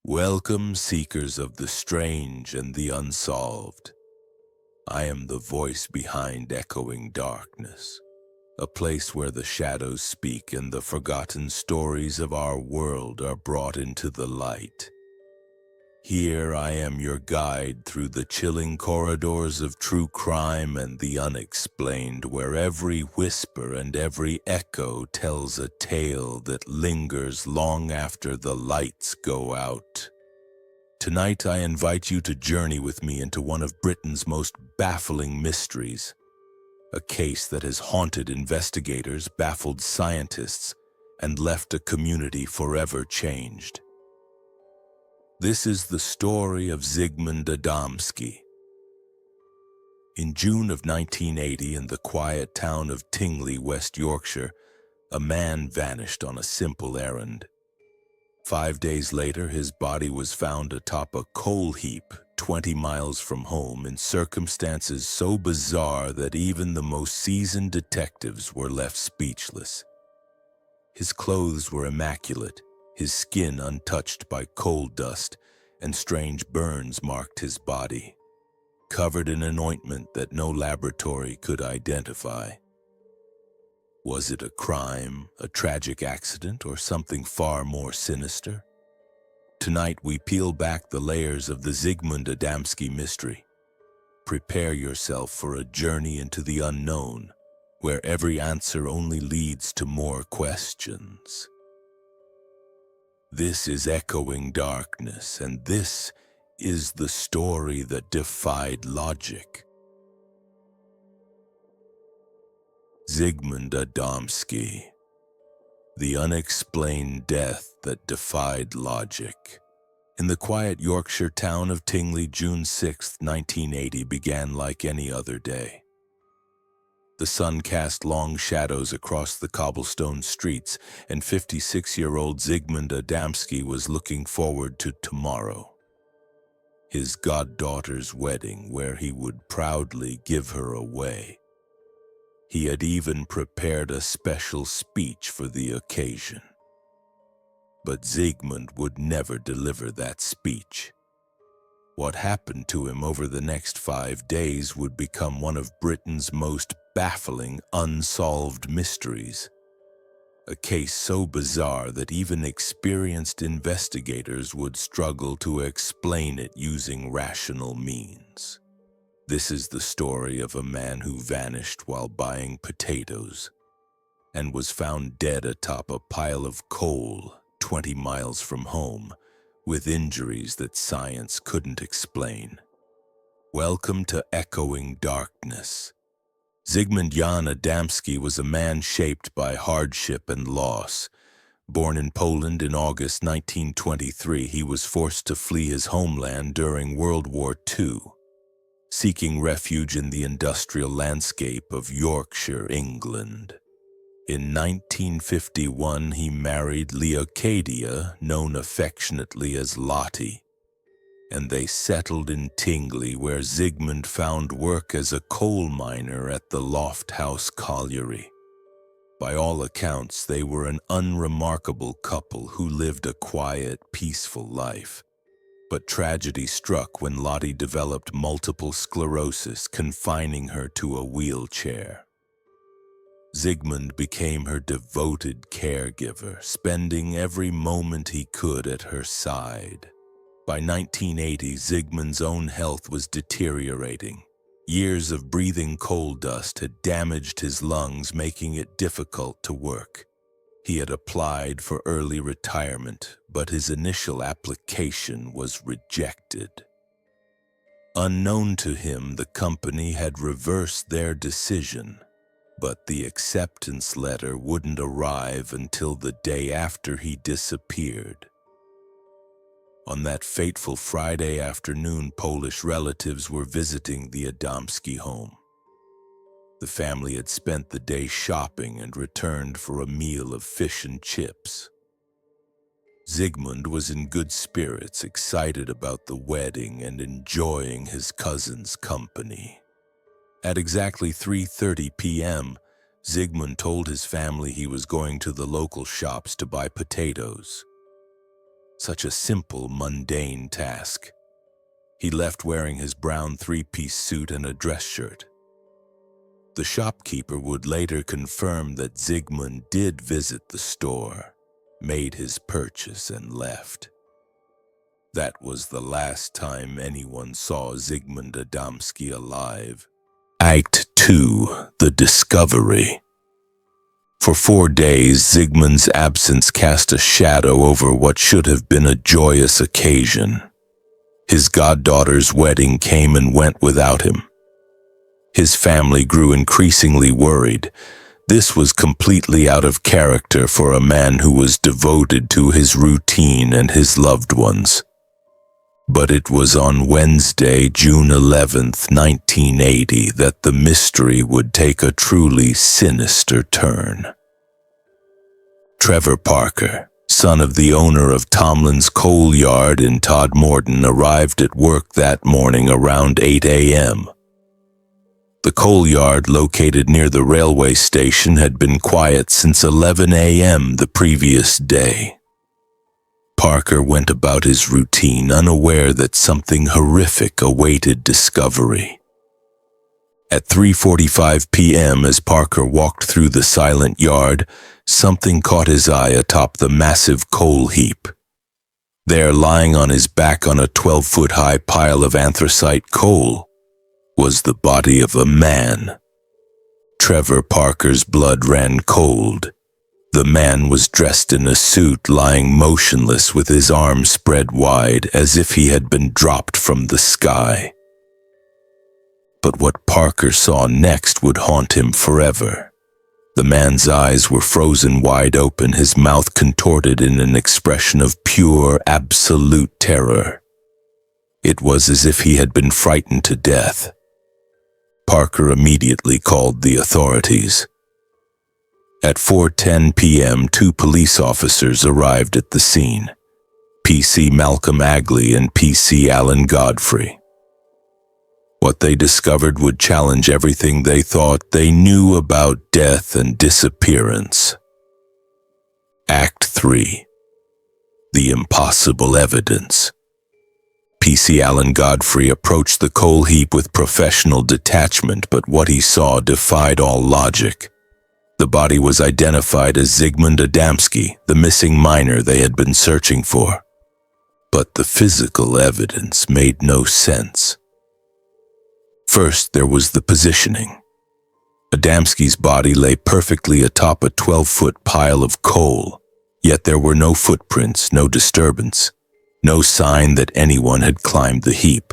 Welcome, seekers of the strange and the unsolved. I am the voice behind echoing darkness, a place where the shadows speak and the forgotten stories of our world are brought into the light. Here I am your guide through the chilling corridors of true crime and the unexplained, where every whisper and every echo tells a tale that lingers long after the lights go out. Tonight I invite you to journey with me into one of Britain's most baffling mysteries, a case that has haunted investigators, baffled scientists, and left a community forever changed. This is the story of Zigmund Adamski. In June of 1980, in the quiet town of Tingley, West Yorkshire, a man vanished on a simple errand. 5 days later, his body was found atop a coal heap 20 miles from home in circumstances so bizarre that even the most seasoned detectives were left speechless. His clothes were immaculate, his skin untouched by coal dust, and strange burns marked his body, covered in an ointment that no laboratory could identify. Was it a crime, a tragic accident, or something far more sinister? Tonight we peel back the layers of the Zigmund Adamski mystery. Prepare yourself for a journey into the unknown, where every answer only leads to more questions. This is Echoing Darkness, and this is the story that defied logic. Zigmund Adamski, the unexplained death that defied logic. In the quiet Yorkshire town of Tingley, June 6, 1980 began like any other day. The sun cast long shadows across the cobblestone streets, and 56-year-old Zigmund Adamski was looking forward to tomorrow, his goddaughter's wedding, where he would proudly give her away. He had even prepared a special speech for the occasion. But Zigmund would never deliver that speech. What happened to him over the next 5 days would become one of Britain's most baffling, unsolved mysteries. A case so bizarre that even experienced investigators would struggle to explain it using rational means. This is the story of a man who vanished while buying potatoes and was found dead atop a pile of coal 20 miles from home, with injuries that science couldn't explain. Welcome to Echoing Darkness. Zygmunt Jan Adamski was a man shaped by hardship and loss. Born in Poland in August 1923, he was forced to flee his homeland during World War II, seeking refuge in the industrial landscape of Yorkshire, England. In 1951, he married Leocadia, known affectionately as Lottie, and they settled in Tingley, where Zygmunt found work as a coal miner at the Loft House Colliery. By all accounts, they were an unremarkable couple who lived a quiet, peaceful life. But tragedy struck when Lottie developed multiple sclerosis, confining her to a wheelchair. Zygmunt became her devoted caregiver, spending every moment he could at her side. By 1980, Zygmunt's own health was deteriorating. Years of breathing coal dust had damaged his lungs, making it difficult to work. He had applied for early retirement, but his initial application was rejected. Unknown to him, the company had reversed their decision, but the acceptance letter wouldn't arrive until the day after he disappeared. On that fateful Friday afternoon, Polish relatives were visiting the Adamski home. The family had spent the day shopping and returned for a meal of fish and chips. Zygmunt was in good spirits, excited about the wedding and enjoying his cousin's company. At exactly 3:30 p.m., Zygmunt told his family he was going to the local shops to buy potatoes. Such a simple, mundane task. He left wearing his brown three-piece suit and a dress shirt. The shopkeeper would later confirm that Zigmund did visit the store, made his purchase, and left. That was the last time anyone saw Zigmund Adamski alive. Act 2. The Discovery. For 4 days, Zigmund's absence cast a shadow over what should have been a joyous occasion. His goddaughter's wedding came and went without him. His family grew increasingly worried. This was completely out of character for a man who was devoted to his routine and his loved ones. But it was on Wednesday, June 11th, 1980, that the mystery would take a truly sinister turn. Trevor Parker, son of the owner of Tomlin's coal yard in Todmorden, arrived at work that morning around 8 a.m. The coal yard, located near the railway station, had been quiet since 11 a.m. the previous day. Parker went about his routine, unaware that something horrific awaited discovery. At 3:45 p.m., as Parker walked through the silent yard, something caught his eye atop the massive coal heap. There, lying on his back on a 12-foot-high pile of anthracite coal, was the body of a man. Trevor Parker's blood ran cold. The man was dressed in a suit, lying motionless with his arms spread wide as if he had been dropped from the sky. But what Parker saw next would haunt him forever. The man's eyes were frozen wide open, his mouth contorted in an expression of pure, absolute terror. It was as if he had been frightened to death. Parker immediately called the authorities. At 4:10 p.m., 2 police officers arrived at the scene, PC Malcolm Agley and PC Alan Godfrey. What they discovered would challenge everything they thought they knew about death and disappearance. Act 3. The Impossible Evidence. PC Alan Godfrey approached the coal heap with professional detachment, but what he saw defied all logic. The body was identified as Zigmund Adamski, the missing miner they had been searching for. But the physical evidence made no sense. First, there was the positioning. Adamski's body lay perfectly atop a 12-foot pile of coal, yet there were no footprints, no disturbance, no sign that anyone had climbed the heap.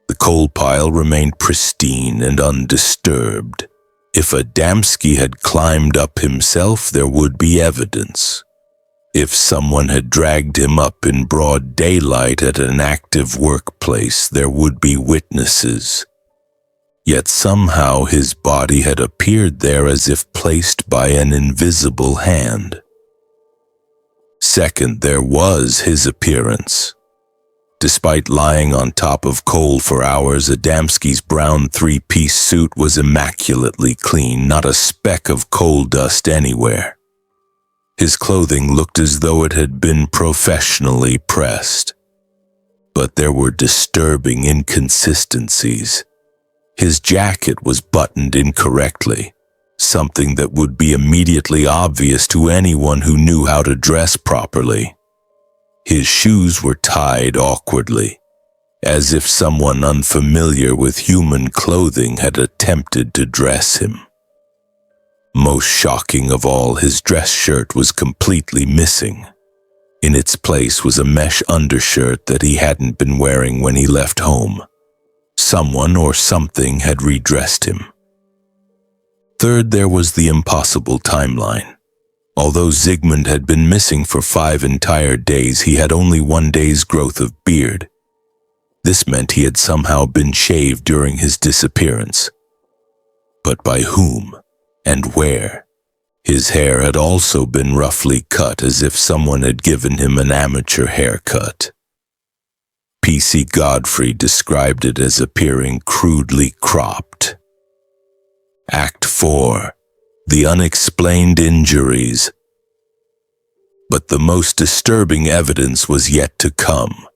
The coal pile remained pristine and undisturbed. If Adamski had climbed up himself, there would be evidence. If someone had dragged him up in broad daylight at an active workplace, there would be witnesses. Yet somehow his body had appeared there as if placed by an invisible hand. Second, there was his appearance. Despite lying on top of coal for hours, Adamski's brown three-piece suit was immaculately clean, not a speck of coal dust anywhere. His clothing looked as though it had been professionally pressed. But there were disturbing inconsistencies. His jacket was buttoned incorrectly, something that would be immediately obvious to anyone who knew how to dress properly. His shoes were tied awkwardly, as if someone unfamiliar with human clothing had attempted to dress him. Most shocking of all, his dress shirt was completely missing. In its place was a mesh undershirt that he hadn't been wearing when he left home. Someone or something had redressed him. Third, there was the impossible timeline. Although Zigmund had been missing for 5 entire days, he had only 1 day's growth of beard. This meant he had somehow been shaved during his disappearance. But by whom and where? His hair had also been roughly cut, as if someone had given him an amateur haircut. PC Godfrey described it as appearing crudely cropped. Act 4. The Unexplained Injuries. But the most disturbing evidence was yet to come.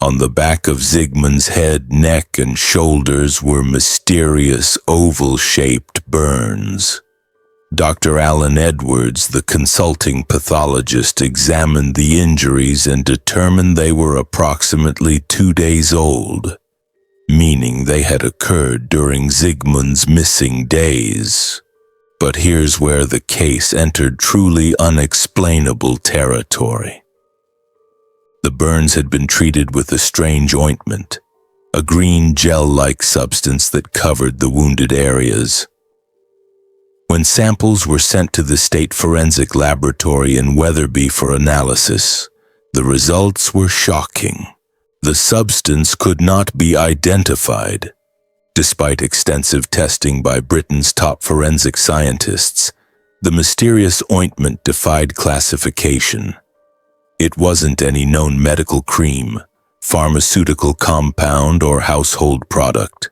On the back of Zigmund's head, neck, and shoulders were mysterious oval-shaped burns. Dr. Alan Edwards, the consulting pathologist, examined the injuries and determined they were approximately 2 days old, meaning they had occurred during Zigmund's missing days. But here's where the case entered truly unexplainable territory. The burns had been treated with a strange ointment, a green gel-like substance that covered the wounded areas. When samples were sent to the State Forensic Laboratory in Weatherby for analysis, the results were shocking. The substance could not be identified. Despite extensive testing by Britain's top forensic scientists, the mysterious ointment defied classification. It wasn't any known medical cream, pharmaceutical compound, or household product.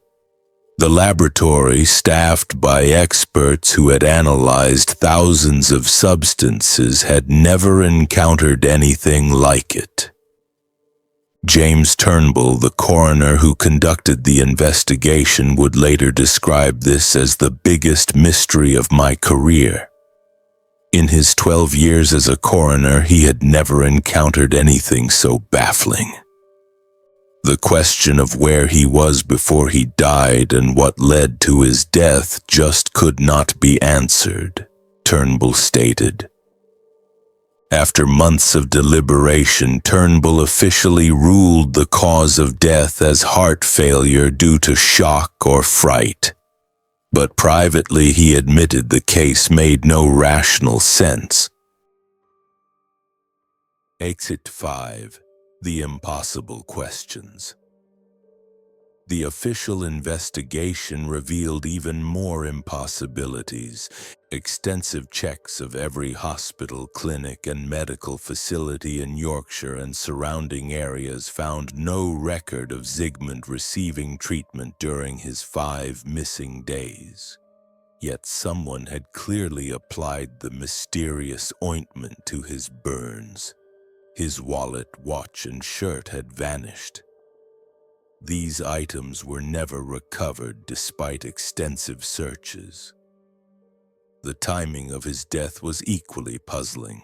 The laboratory, staffed by experts who had analyzed thousands of substances, had never encountered anything like it. James Turnbull, the coroner who conducted the investigation, would later describe this as the biggest mystery of my career. In his 12 years as a coroner, he had never encountered anything so baffling. The question of where he was before he died and what led to his death just could not be answered, Turnbull stated. After months of deliberation, Turnbull officially ruled the cause of death as heart failure due to shock or fright. But privately, he admitted the case made no rational sense. Exit 5. The Impossible Questions. The official investigation revealed even more impossibilities. Extensive checks of every hospital, clinic, and medical facility in Yorkshire and surrounding areas found no record of Zigmund receiving treatment during his 5 missing days. Yet someone had clearly applied the mysterious ointment to his burns. His wallet, watch, and shirt had vanished. These items were never recovered despite extensive searches. The timing of his death was equally puzzling.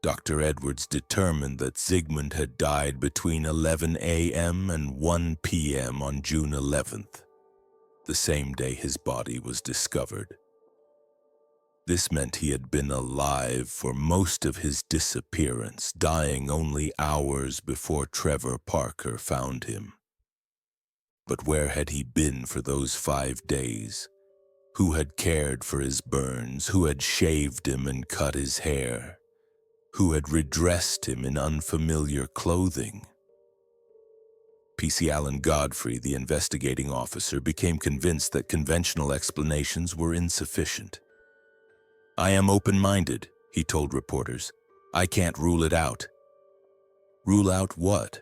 Dr. Edwards determined that Zigmund had died between 11 a.m. and 1 p.m. on June 11th, the same day his body was discovered. This meant he had been alive for most of his disappearance, dying only hours before Trevor Parker found him. But where had he been for those 5 days? Who had cared for his burns? Who had shaved him and cut his hair? Who had redressed him in unfamiliar clothing? PC Alan Godfrey, the investigating officer, became convinced that conventional explanations were insufficient. "I am open-minded," he told reporters. "I can't rule it out." Rule out what?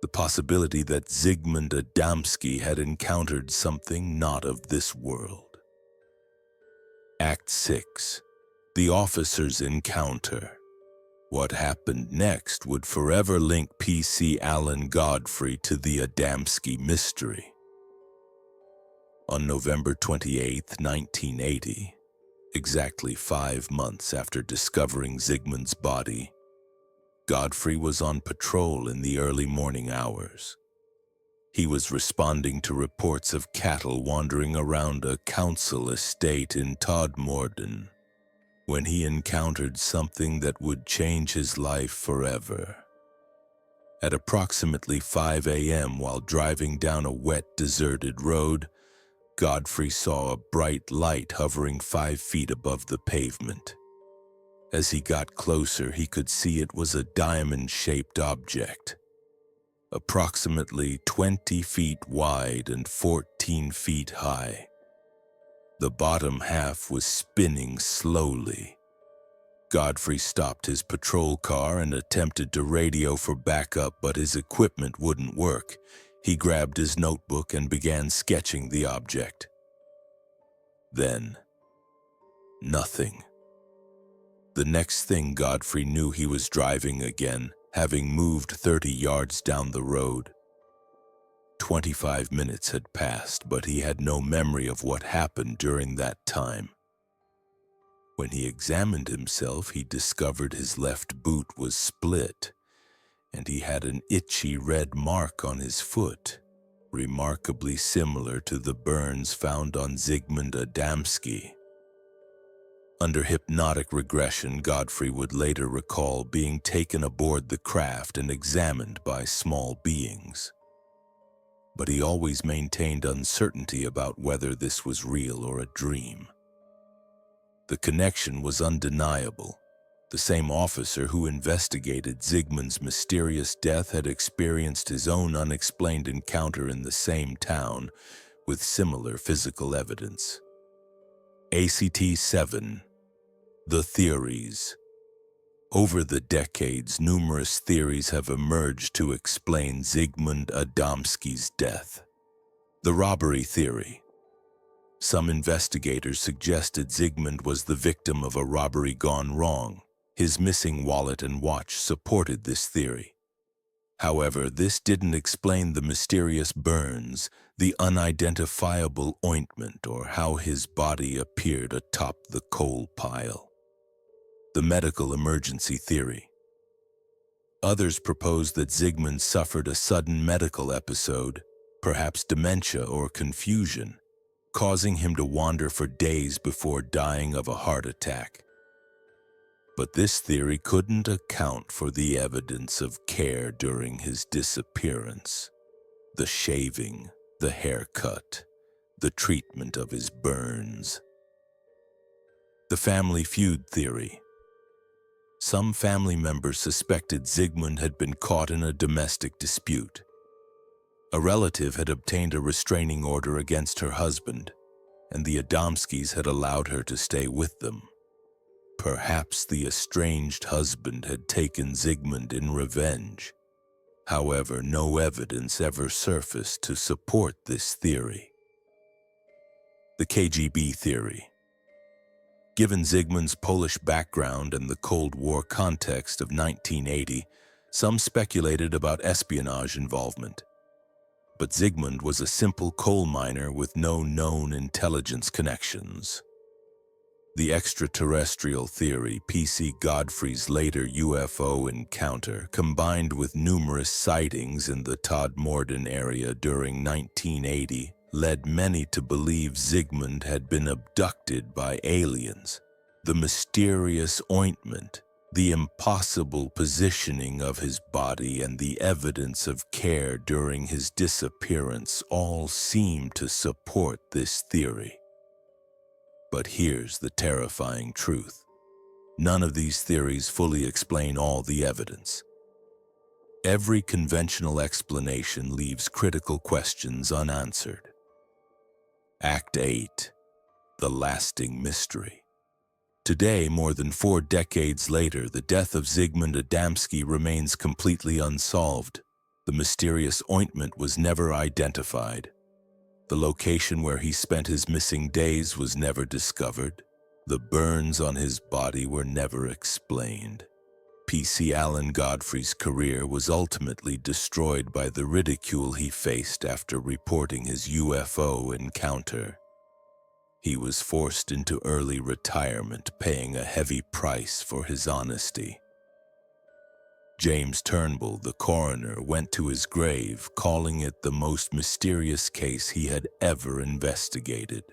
The possibility that Zigmund Adamski had encountered something not of this world. Act 6. The Officer's Encounter. What happened next would forever link PC Alan Godfrey to the Adamski mystery. On November 28, 1980, exactly 5 months after discovering Zigmund's body, Godfrey was on patrol in the early morning hours. He was responding to reports of cattle wandering around a council estate in Todmorden when he encountered something that would change his life forever. At approximately 5 a.m., while driving down a wet, deserted road, Godfrey saw a bright light hovering 5 feet above the pavement. As he got closer, he could see it was a diamond-shaped object, approximately 20 feet wide and 14 feet high. The bottom half was spinning slowly. Godfrey stopped his patrol car and attempted to radio for backup, but his equipment wouldn't work. He grabbed his notebook and began sketching the object. Then, nothing. The next thing Godfrey knew, he was driving again, having moved 30 yards down the road. 25 minutes had passed, but he had no memory of what happened during that time. When he examined himself, he discovered his left boot was split, and he had an itchy red mark on his foot, remarkably similar to the burns found on Zigmund Adamski. Under hypnotic regression, Godfrey would later recall being taken aboard the craft and examined by small beings. But he always maintained uncertainty about whether this was real or a dream. The connection was undeniable. The same officer who investigated Zigmund's mysterious death had experienced his own unexplained encounter in the same town with similar physical evidence. ACT-7. The theories. Over the decades, numerous theories have emerged to explain Zigmund Adamski's death. The robbery theory. Some investigators suggested Zigmund was the victim of a robbery gone wrong. His missing wallet and watch supported this theory. However, this didn't explain the mysterious burns, the unidentifiable ointment, or how his body appeared atop the coal pile. The medical emergency theory. Others proposed that Zigmund suffered a sudden medical episode, perhaps dementia or confusion, causing him to wander for days before dying of a heart attack. But this theory couldn't account for the evidence of care during his disappearance. The shaving, the haircut, the treatment of his burns. The family feud theory. Some family members suspected Zigmund had been caught in a domestic dispute. A relative had obtained a restraining order against her husband, and the Adamskis had allowed her to stay with them. Perhaps the estranged husband had taken Zigmund in revenge. However, no evidence ever surfaced to support this theory. The KGB theory. Given Zigmund's Polish background and the Cold War context of 1980, some speculated about espionage involvement. But Zigmund was a simple coal miner with no known intelligence connections. The extraterrestrial theory, P.C. Godfrey's later UFO encounter, combined with numerous sightings in the Todmorden area during 1980, led many to believe Zigmund had been abducted by aliens. The mysterious ointment, the impossible positioning of his body, and the evidence of care during his disappearance all seem to support this theory. But here's the terrifying truth. None of these theories fully explain all the evidence. Every conventional explanation leaves critical questions unanswered. Act 8. The lasting mystery. Today, more than 4 decades later, the death of Zigmund Adamski remains completely unsolved. The mysterious ointment was never identified. The location where he spent his missing days was never discovered. The burns on his body were never explained. P.C. Alan Godfrey's career was ultimately destroyed by the ridicule he faced after reporting his UFO encounter. He was forced into early retirement, paying a heavy price for his honesty. James Turnbull, the coroner, went to his grave, calling it the most mysterious case he had ever investigated.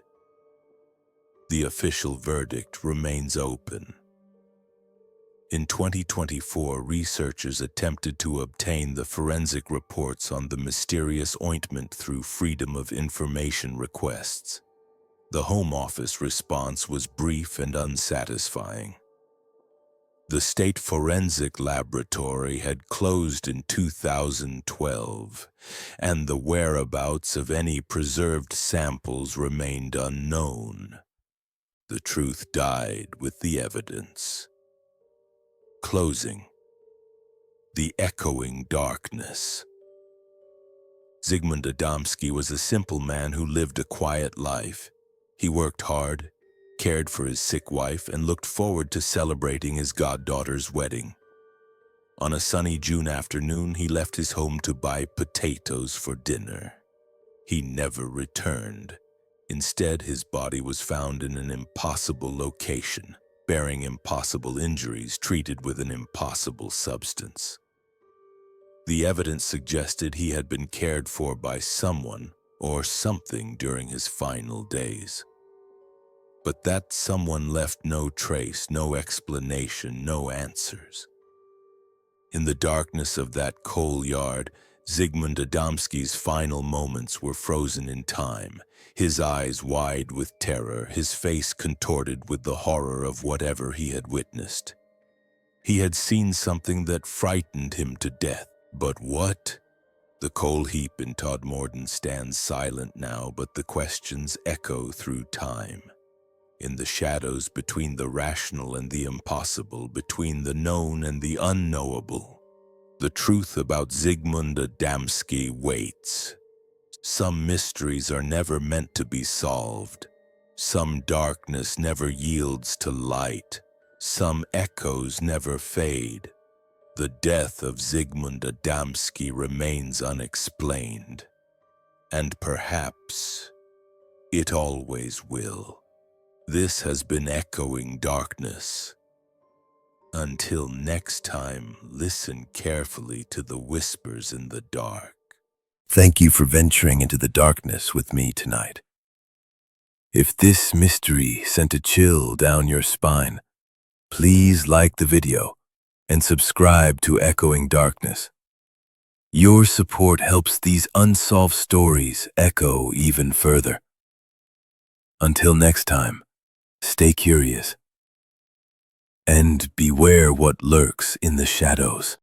The official verdict remains open. In 2024, researchers attempted to obtain the forensic reports on the mysterious ointment through Freedom of Information requests. The Home Office response was brief and unsatisfying. The State Forensic Laboratory had closed in 2012, and the whereabouts of any preserved samples remained unknown. The truth died with the evidence. Closing. The echoing darkness. Zigmund Adamski was a simple man who lived a quiet life. He worked hard, cared for his sick wife, and looked forward to celebrating his goddaughter's wedding. On a sunny June afternoon, he left his home to buy potatoes for dinner. He never returned. Instead, his body was found in an impossible location, bearing impossible injuries treated with an impossible substance. The evidence suggested he had been cared for by someone or something during his final days. But that someone left no trace, no explanation, no answers. In the darkness of that coal yard, Zigmund Adamski's final moments were frozen in time, his eyes wide with terror, his face contorted with the horror of whatever he had witnessed. He had seen something that frightened him to death, but what? The coal heap in Todmorden stands silent now, but the questions echo through time. In the shadows between the rational and the impossible, between the known and the unknowable, the truth about Zigmund Adamski waits. Some mysteries are never meant to be solved. Some darkness never yields to light. Some echoes never fade. The death of Zigmund Adamski remains unexplained. And perhaps it always will. This has been Echoing Darkness. Until next time, listen carefully to the whispers in the dark. Thank you for venturing into the darkness with me tonight. If this mystery sent a chill down your spine, please like the video and subscribe to Echoing Darkness. Your support helps these unsolved stories echo even further. Until next time, stay curious and beware what lurks in the shadows.